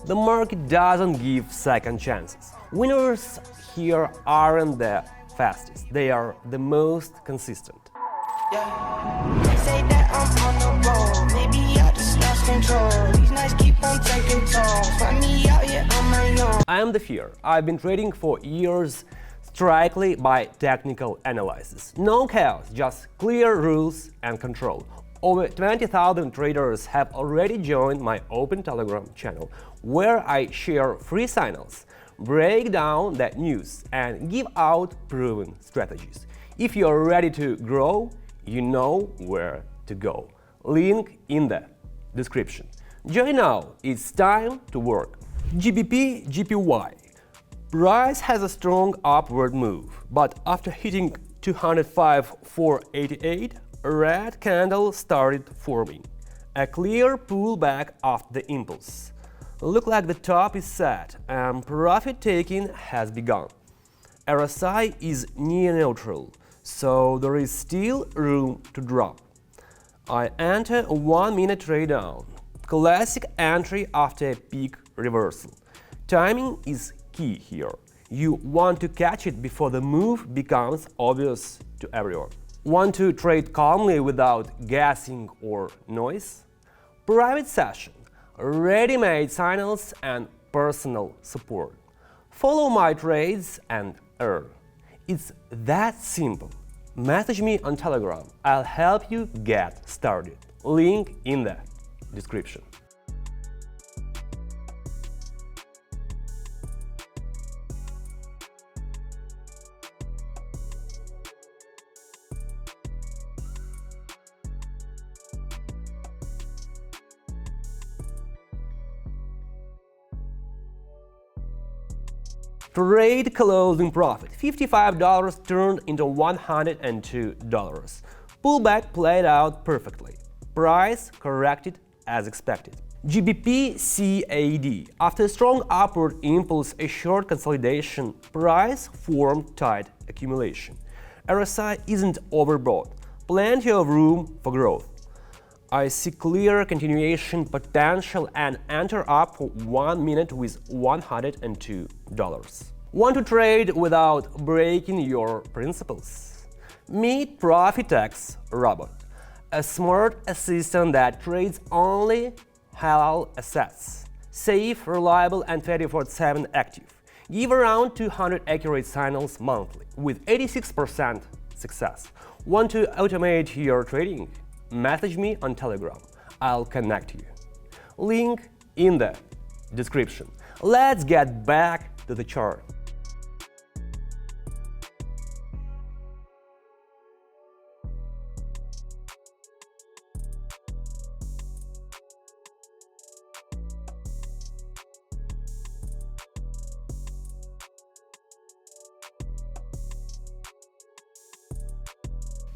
The market doesn't give second chances. Winners here aren't the fastest, they are the most consistent. They say that I'm on the road, maybe I just lost control. These nights keep on taking toll, find me out here on my own. I am the fear. I've been trading for years strictly by technical analysis. No chaos, just clear rules and control. Over 20,000 traders have already joined my open Telegram channel, where I share free signals, break down the news, and give out proven strategies. If you're ready to grow, you know where to go. Link in the description. Join now, it's time to work. GBP GPY. Price has a strong upward move, but after hitting 205,488, a red candle started forming. A clear pullback after the impulse. Look like the top is set and profit taking has begun. RSI is near neutral, so there is still room to drop. I enter a 1-minute trade down. Classic entry after a peak reversal. Timing is key here. You want to catch it before the move becomes obvious to everyone. Want to trade calmly without guessing or noise? Private session, ready-made signals and personal support. Follow my trades and earn. It's that simple. Message me on Telegram. I'll help you get started. Link in the description. Trade closing profit, $55 turned into $102. Pullback played out perfectly. Price corrected as expected. GBP CAD. After a strong upward impulse, a short consolidation, price formed tight accumulation. RSI isn't overbought. Plenty of room for growth. I see clear continuation potential and enter up for 1 minute with $102. Want to trade without breaking your principles? Meet ProfitX Robot, a smart assistant that trades only halal assets. Safe, reliable, and 24/7 active. Give around 200 accurate signals monthly with 86% success. Want to automate your trading? Message me on Telegram. I'll connect you. Link in the description. Let's get back to the chart.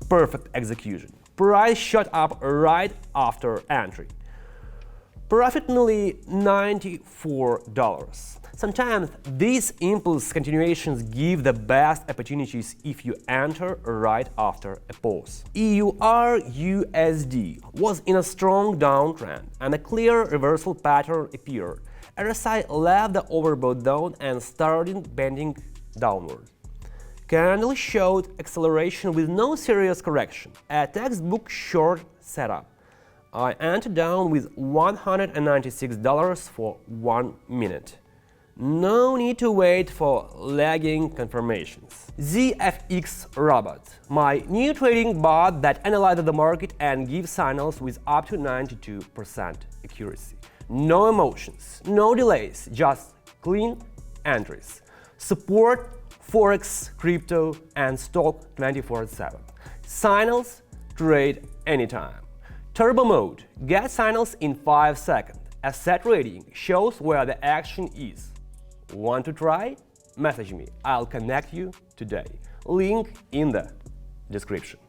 Perfect execution. Price shot up right after entry. Profit nearly $94. Sometimes these impulse continuations give the best opportunities if you enter right after a pause. EUR/USD was in a strong downtrend and a clear reversal pattern appeared. RSI left the overbought zone and started bending downward. Candle showed acceleration with no serious correction, a textbook short setup. I entered down with $196 for 1 minute. No need to wait for lagging confirmations. ZFX Robot, my new trading bot that analyzes the market and gives signals with up to 92% accuracy. No emotions, no delays, just clean entries. Support Forex, crypto, and stock 24/7. Signals, trade anytime. Turbo mode, get signals in 5 seconds. Asset rating shows where the action is. Want to try? Message me. I'll connect you today. Link in the description.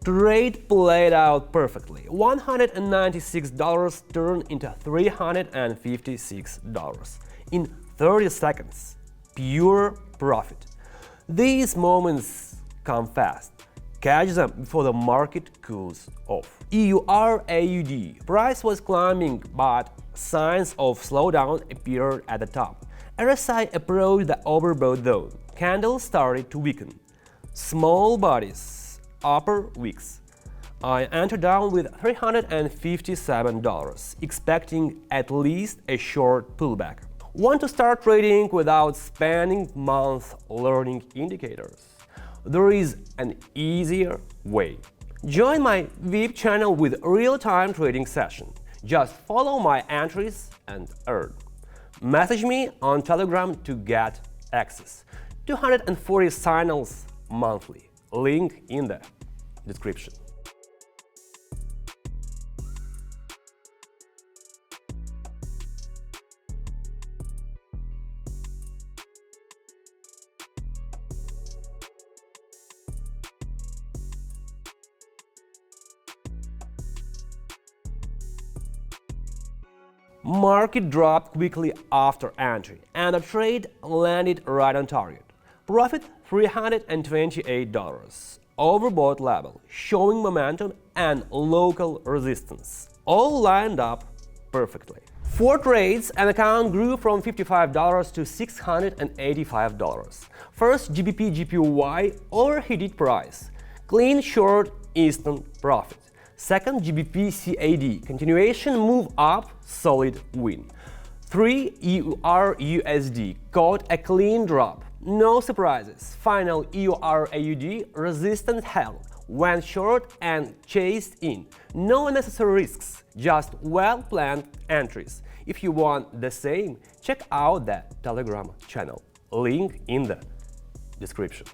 Trade played out perfectly. $196 turned into $356 in 30 seconds. Pure profit. These moments come fast. Catch them before the market cools off. EUR/AUD price was climbing, but signs of slowdown appeared at the top. RSI approached the overbought zone. Candles started to weaken. Small bodies, upper wicks. I entered down with $357, expecting at least a short pullback. Want to start trading without spending months learning indicators? There is an easier way. Join my VIP channel with real-time trading session. Just follow my entries and earn. Message me on Telegram to get access. 240 signals monthly. Link in the description. Market dropped quickly after entry, and the trade landed right on target. Profit $328. Overbought level, showing momentum and local resistance. All lined up perfectly. 4 trades, and account grew from $55 to $685. First, GBP/JPY overheated price. Clean short, instant profit. Second, GBP/CAD, continuation move up, solid win. 3, EUR/USD, caught a clean drop, no surprises. Final EUR/AUD, resistance held, went short and chased in. No unnecessary risks, just well-planned entries. If you want the same, check out the Telegram channel, link in the description.